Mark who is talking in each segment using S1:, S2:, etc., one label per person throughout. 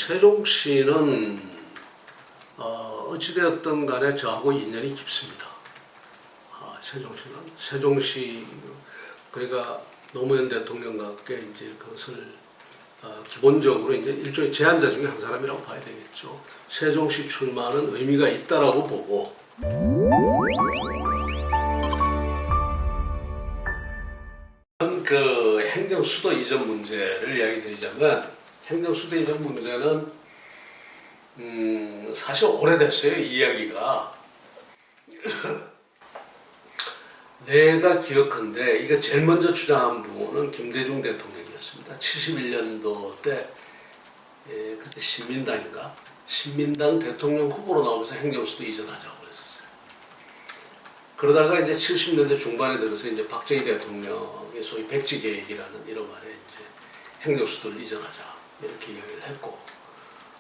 S1: 세종시는 어찌되었든 간에 저하고 인연이 깊습니다. 세종시 그러니까 노무현 대통령과 함께 이제 그것을 기본적으로 이제 일종의 제안자 중에 한 사람이라고 봐야 되겠죠. 세종시 출마는 의미가 있다라고 보고 그 행정수도 이전 문제를 이야기 드리자면 행정수도 이전 문제는 사실 오래됐어요. 이야기가 내가 기억한데 이거 제일 먼저 주장한 분은 김대중 대통령이었습니다. 71년도 때 그때 신민당 대통령 후보로 나오면서 행정수도 이전하자고 했었어요. 그러다가 이제 70년대 중반에 들어서 이제 박정희 대통령의 소위 백지 계획이라는 이름 아래 이제 행정수도를 이전하자 이렇게 이야기를 했고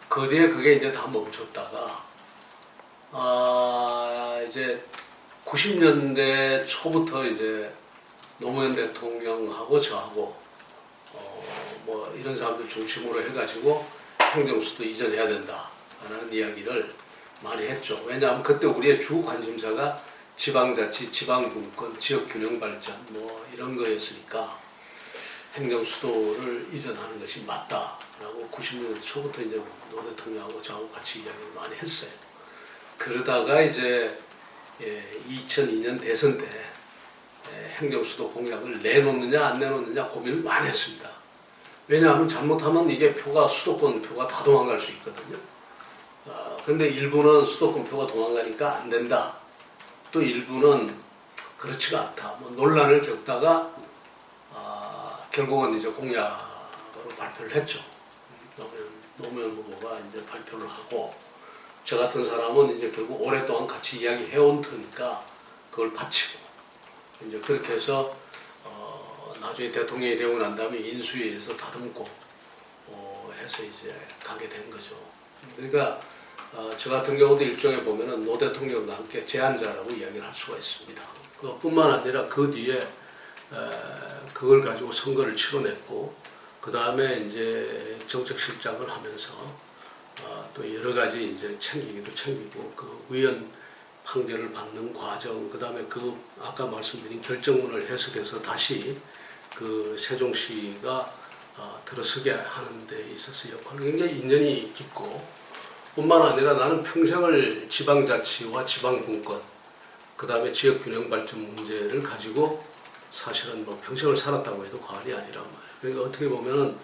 S1: 그 뒤에 그게 이제 다 멈췄다가 이제 90년대 초부터 이제 노무현 대통령하고 저하고 뭐 이런 사람들 중심으로 해가지고 행정수도 이전해야 된다라는 이야기를 많이 했죠. 왜냐하면 그때 우리의 주 관심사가 지방자치, 지방분권, 지역균형발전 뭐 이런 거였으니까 행정수도를 이전하는 것이 맞다라고 90년대 초부터 이제 노 대통령하고 저하고 같이 이야기를 많이 했어요. 그러다가 이제 2002년 대선 때 행정수도 공약을 내놓느냐 안 내놓느냐 고민을 많이 했습니다. 왜냐하면 잘못하면 이게 수도권 표가 다 도망갈 수 있거든요. 그런데 일부는 수도권 표가 도망가니까 안 된다. 또 일부는 그렇지가 않다. 뭐 논란을 겪다가 결국은 이제 공약으로 발표를 했죠. 노무현 후보가 이제 발표를 하고 저 같은 사람은 이제 결국 오랫동안 같이 이야기해온 터니까 그걸 바치고 이제 그렇게 해서 나중에 대통령이 되고 난 다음에 인수위에서 다듬고 해서 이제 가게 된 거죠. 그러니까 저 같은 경우도 일종에 보면은 노 대통령과 함께 제안자라고 이야기를 할 수가 있습니다. 그것뿐만 아니라 그 뒤에 그걸 가지고 선거를 치러냈고 그 다음에 이제 정책실장을 하면서 또 여러 가지 이제 챙기기도 챙기고 그 위헌 판결을 받는 과정, 그 다음에 그 아까 말씀드린 결정문을 해석해서 다시 그 세종시가 들어서게 하는 데 있어서 역할을 굉장히 인연이 깊고 뿐만 아니라 나는 평생을 지방자치와 지방분권, 그 다음에 지역균형발전 문제를 가지고 사실은 뭐 평생을 살았다고 해도 과언이 아니란 말이에요. 그러니까 어떻게 보면은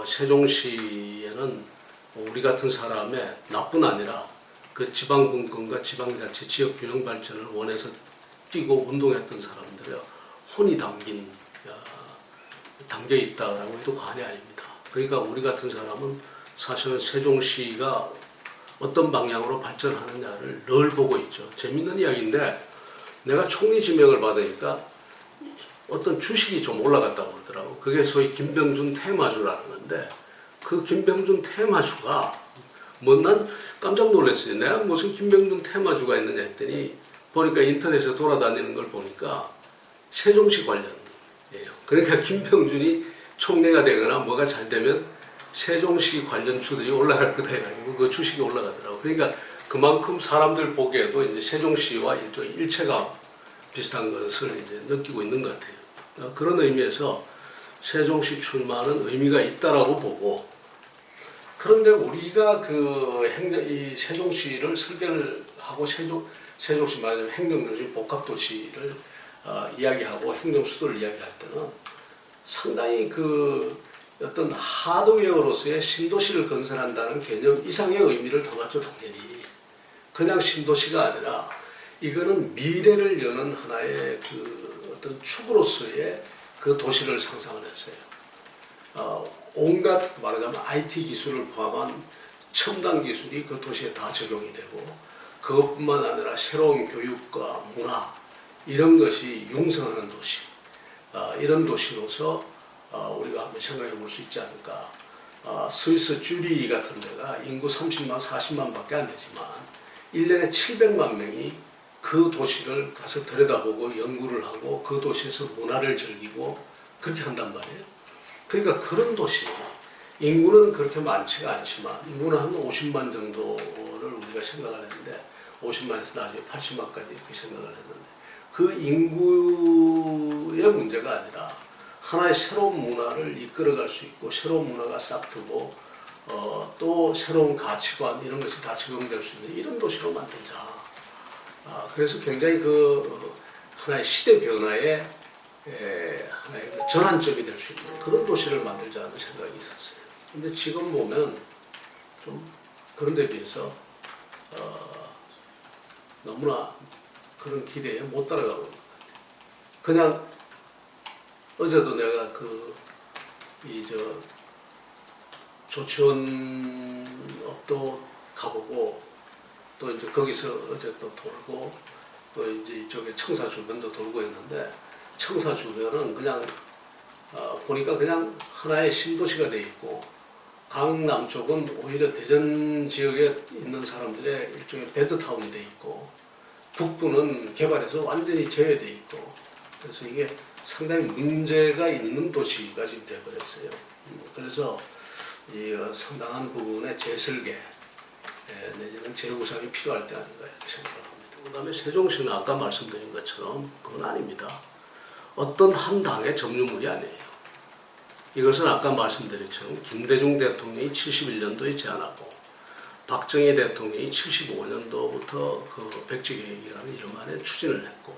S1: 세종시에는 우리 같은 사람의 나뿐 아니라 그 지방분권과 지방자치, 지역균형발전을 원해서 뛰고 운동했던 사람들의 혼이 담겨 있다라고 해도 과언이 아닙니다. 그러니까 우리 같은 사람은 사실은 세종시가 어떤 방향으로 발전하느냐를 늘 보고 있죠. 재밌는 이야기인데 내가 총리 지명을 받으니까 어떤 주식이 좀 올라갔다고 그러더라고. 그게 소위 김병준 테마주라는 건데 그 김병준 테마주가 뭐 난 깜짝 놀랐어요. 내가 무슨 김병준 테마주가 있느냐 했더니 보니까 인터넷에 돌아다니는 걸 보니까 세종시 관련이에요. 그러니까 김병준이 총리가 되거나 뭐가 잘 되면 세종시 관련 주들이 올라갈 거다 해가지고 그 주식이 올라가더라고. 그러니까 그만큼 사람들 보기에도 이제 세종시와 일종의 일체감 비슷한 것을 이제 느끼고 있는 것 같아요. 그런 의미에서 세종시 출마는 의미가 있다라고 보고, 그런데 우리가 이 세종시를 설계를 하고 세종시 말하자면 행정중심 복합도시를 이야기하고 행정수도를 이야기할 때는 상당히 어떤 하드웨어로서의 신도시를 건설한다는 개념 이상의 의미를 담았죠. 당연히 그냥 신도시가 아니라 이거는 미래를 여는 하나의 어떤 축으로서의 그 도시를 상상을 했어요. 온갖 말하자면 IT 기술을 포함한 첨단 기술이 그 도시에 다 적용이 되고 그것뿐만 아니라 새로운 교육과 문화 이런 것이 융성하는 도시, 이런 도시로서 우리가 한번 생각해 볼 수 있지 않을까. 스위스 쭈리히 같은 데가 인구 30만, 40만 밖에 안 되지만 1년에 700만 명이 그 도시를 가서 들여다보고 연구를 하고 그 도시에서 문화를 즐기고 그렇게 한단 말이에요. 그러니까 그런 도시, 인구는 그렇게 많지가 않지만 인구는 한 50만 정도를 우리가 생각을 했는데 50만에서 나중에 80만까지 이렇게 생각을 했는데 그 인구의 문제가 아니라 하나의 새로운 문화를 이끌어갈 수 있고 새로운 문화가 싹트고 또 새로운 가치관 이런 것이 다 적용될 수 있는 이런 도시로 만들자. 그래서 굉장히 그 하나의 시대 변화의 하나의 전환점이 될 수 있는 그런 도시를 만들자는 생각이 있었어요. 근데 지금 보면 좀 그런 데 비해서 너무나 그런 기대에 못 따라가고 있는 것 같아요. 그냥 어제도 내가 조치원업도 가보고 또 이제 거기서 어제 또 돌고 또 이제 이쪽에 청사 주변도 돌고 있는데 청사 주변은 그냥 보니까 그냥 하나의 신도시가 돼 있고 강남 쪽은 오히려 대전 지역에 있는 사람들의 일종의 베드타운이 돼 있고 북부는 개발해서 완전히 제외돼 있고 그래서 이게 상당히 문제가 있는 도시가 지금 되어버렸어요. 그래서 이 상당한 부분의 재설계 내지는 재구상이 필요할 때 아닌가 이렇게 생각합니다. 그 다음에 세종시는 아까 말씀드린 것처럼 그건 아닙니다. 어떤 한 당의 점유물이 아니에요. 이것은 아까 말씀드린 것처럼 김대중 대통령이 71년도에 제안하고 박정희 대통령이 75년도부터 그 백지계획이라는 이름 안에 추진을 했고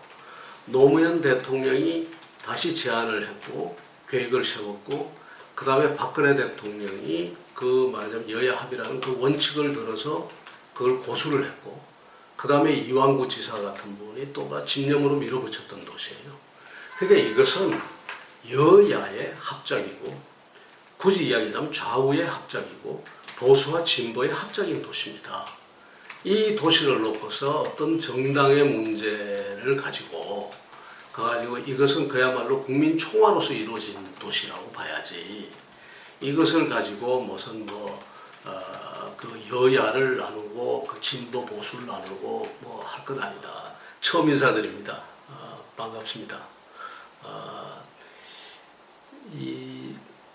S1: 노무현 대통령이 다시 제안을 했고 계획을 세웠고 그 다음에 박근혜 대통령이 그 말하자면 여야 합의라는 그 원칙을 들어서 그걸 고수를 했고 그 다음에 이완구 지사 같은 분이 또가 집념으로 밀어붙였던 도시예요. 그러니까 이것은 여야의 합작이고 굳이 이야기하자면 좌우의 합작이고 보수와 진보의 합작인 도시입니다. 이 도시를 놓고서 어떤 정당의 문제를 가지고 이것은 그야말로 국민 총화로서 이루어진 도시라고 봐야지 이것을 가지고 무슨 그 여야를 나누고 그 진보 보수를 나누고 뭐 할 것 아니다. 처음 인사드립니다. 반갑습니다.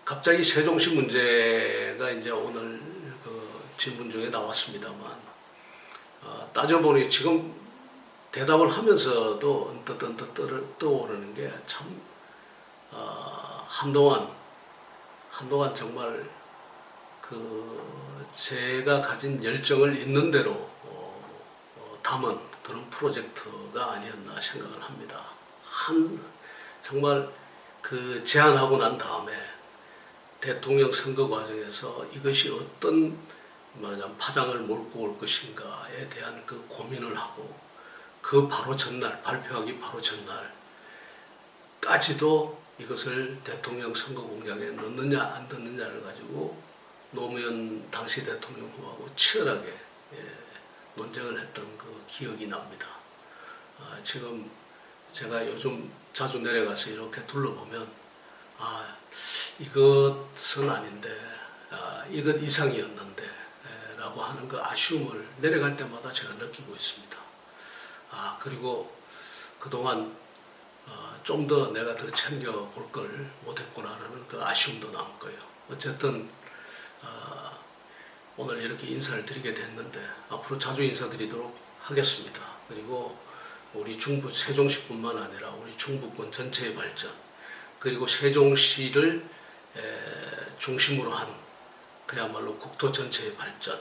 S1: 갑자기 세종시 문제가 이제 오늘 그 질문 중에 나왔습니다만 따져보니 지금 대답을 하면서도 언뜻 떠오르는 게 참 한동안 정말 그 제가 가진 열정을 있는 대로 담은 그런 프로젝트가 아니었나 생각을 합니다. 정말 그 제안하고 난 다음에 대통령 선거 과정에서 이것이 어떤 말하자면 파장을 몰고 올 것인가에 대한 그 고민을 하고 그 바로 전날 발표하기 바로 전날까지도 이것을 대통령 선거 공약에 넣느냐 안 넣느냐를 가지고 노무현 당시 대통령하고 치열하게 논쟁을 했던 그 기억이 납니다. 지금 제가 요즘 자주 내려가서 이렇게 둘러보면 이것은 아닌데 이것 이상이었는데 라고 하는 그 아쉬움을 내려갈 때마다 제가 느끼고 있습니다. 그리고 그동안 좀 더 내가 더 챙겨볼 걸 못했구나라는 그 아쉬움도 남고요. 어쨌든 오늘 이렇게 인사를 드리게 됐는데 앞으로 자주 인사드리도록 하겠습니다. 그리고 우리 중부 세종시뿐만 아니라 우리 중부권 전체의 발전 그리고 세종시를 중심으로 한 그야말로 국토 전체의 발전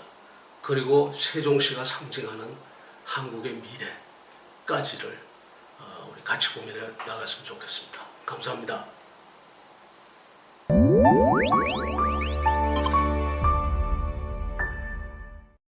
S1: 그리고 세종시가 상징하는 한국의 미래까지를 우리 같이 고민해 나갔으면 좋겠습니다. 감사합니다.